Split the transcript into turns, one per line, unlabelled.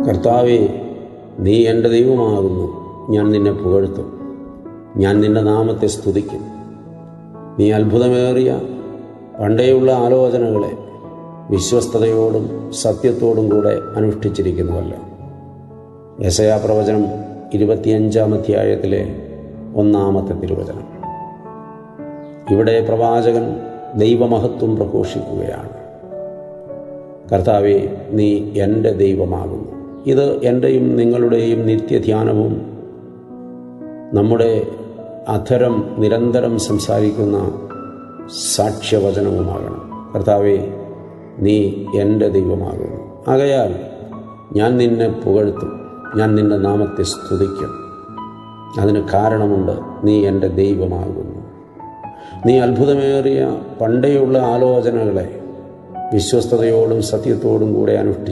കർത്താവേ, നീ എൻ്റെ ദൈവമാകുന്നു. ഞാൻ നിന്നെ പുകഴ്ത്തും. ഞാൻ നിൻ്റെ നാമത്തെ സ്തുതിക്കും. നീ അത്ഭുതമേറിയ പണ്ടേയുള്ള ആലോചനകളെ വിശ്വസ്തയോടും സത്യത്തോടും കൂടെ അനുഷ്ഠിച്ചിരിക്കുന്നുവല്ലോ. യെശയ്യാ പ്രവചനം 25-ാം അധ്യായത്തിലെ 1-ാമത്തെ തിരുവചനം. ഇവിടെ പ്രവാചകൻ ദൈവമഹത്വം പ്രഘോഷിക്കുകയാണ്. കർത്താവേ, നീ എൻ്റെ ദൈവമാകുന്നു. ഇത് എൻ്റെയും നിങ്ങളുടെയും നിത്യധ്യാനവും നമ്മുടെ അധരം നിരന്തരം സംസാരിക്കുന്ന സാക്ഷ്യവചനവുമാകണം. കർത്താവേ, നീ എൻ്റെ ദൈവമാകുന്നു. ആകയാൽ ഞാൻ നിന്നെ പുകഴ്ത്തും. ഞാൻ നിൻ്റെ നാമത്തെ സ്തുതിക്കും. അതിന് കാരണമുണ്ട്. നീ എൻ്റെ ദൈവമാകുന്നു. നീ അത്ഭുതമേറിയ പണ്ടേയുള്ള ആലോചനകളെ വിശ്വസ്തയോടും സത്യത്തോടും കൂടെ അനുഷ്ഠിച്ചു.